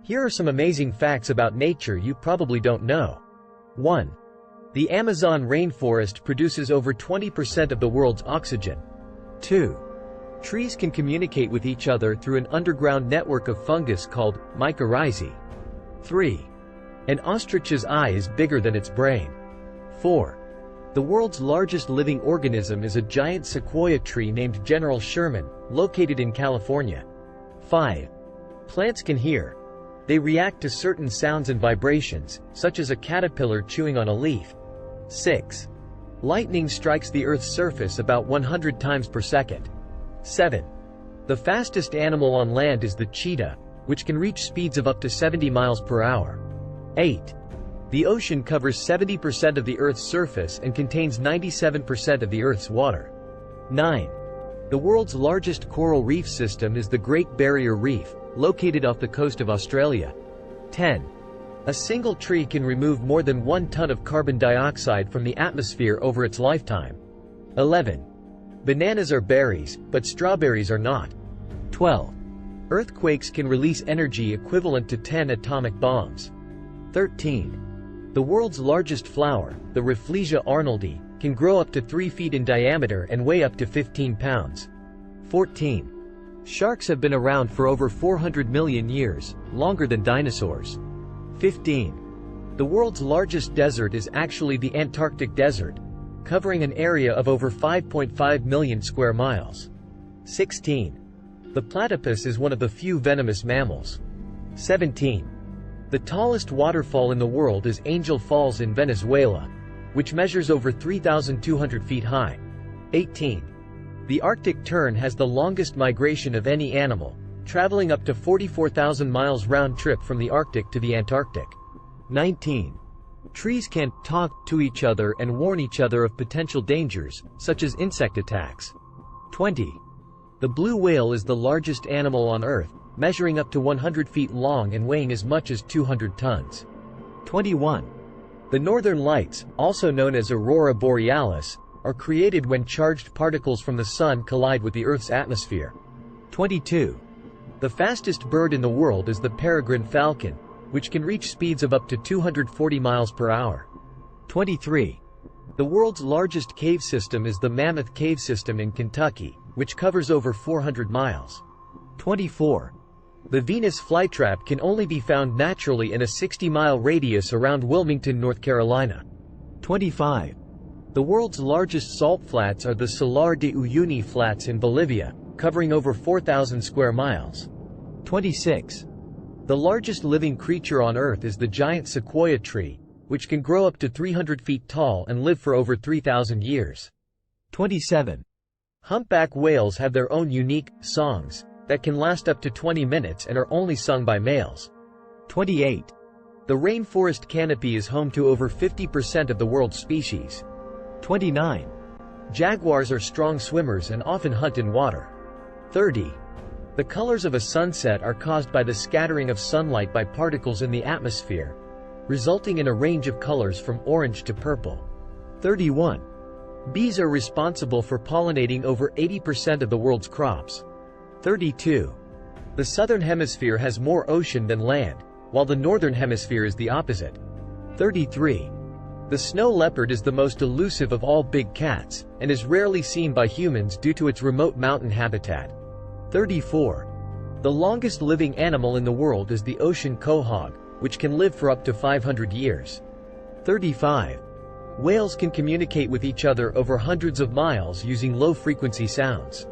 Here are some amazing facts about nature you probably don't know. 1. The Amazon rainforest produces over 20% of the world's oxygen. 2. Trees can communicate with each other through an underground network of fungus called mycorrhizae. 3. An ostrich's eye is bigger than its brain. 4. The world's largest living organism is a giant sequoia tree named General Sherman, located in California. 5. Plants can hear. They react to certain sounds and vibrations, such as a caterpillar chewing on a leaf. 6. Lightning strikes the Earth's surface about 100 times per second. 7. The fastest animal on land is the cheetah, which can reach speeds of up to 70 miles per hour. 8. The ocean covers 70% of the Earth's surface and contains 97% of the Earth's water. 9. The world's largest coral reef system is the Great Barrier Reef, located off the coast of Australia. 10. A single tree can remove more than 1 ton of carbon dioxide from the atmosphere over its lifetime. 11. Bananas are berries, but strawberries are not. 12. Earthquakes can release energy equivalent to 10 atomic bombs. 13. The world's largest flower, the Rafflesia arnoldi, can grow up to 3 feet in diameter and weigh up to 15 pounds. 14. Sharks have been around for over 400 million years, longer than dinosaurs. 15. The world's largest desert is actually the Antarctic Desert, covering an area of over 5.5 million square miles. 16. The platypus is one of the few venomous mammals. 17. The tallest waterfall in the world is Angel Falls in Venezuela, which measures over 3,200 feet high. 18. The Arctic tern has the longest migration of any animal, traveling up to 44,000 miles round trip from the Arctic to the Antarctic. 19. Trees can talk to each other and warn each other of potential dangers, such as insect attacks. 20. The blue whale is the largest animal on Earth, measuring up to 100 feet long and weighing as much as 200 tons. 21. The northern lights, also known as aurora borealis, are created when charged particles from the sun collide with the Earth's atmosphere. 22. The fastest bird in the world is the peregrine falcon, which can reach speeds of up to 240 miles per hour. 23. The world's largest cave system is the Mammoth Cave System in Kentucky, which covers over 400 miles. 24. The Venus flytrap can only be found naturally in a 60-mile radius around Wilmington, North Carolina. 25. The world's largest salt flats are the Salar de Uyuni Flats in Bolivia, covering over 4,000 square miles. 26. The largest living creature on Earth is the giant sequoia tree, which can grow up to 300 feet tall and live for over 3,000 years. 27. Humpback whales have their own unique songs that can last up to 20 minutes and are only sung by males. 28. The rainforest canopy is home to over 50% of the world's species. 29. Jaguars are strong swimmers and often hunt in water. 30. The colors of a sunset are caused by the scattering of sunlight by particles in the atmosphere, resulting in a range of colors from orange to purple. 31. Bees are responsible for pollinating over 80% of the world's crops. 32. The southern hemisphere has more ocean than land, while the northern hemisphere is the opposite. 33. The snow leopard is the most elusive of all big cats, and is rarely seen by humans due to its remote mountain habitat. 34. The longest living animal in the world is the ocean quahog, which can live for up to 500 years. 35. Whales can communicate with each other over hundreds of miles using low-frequency sounds.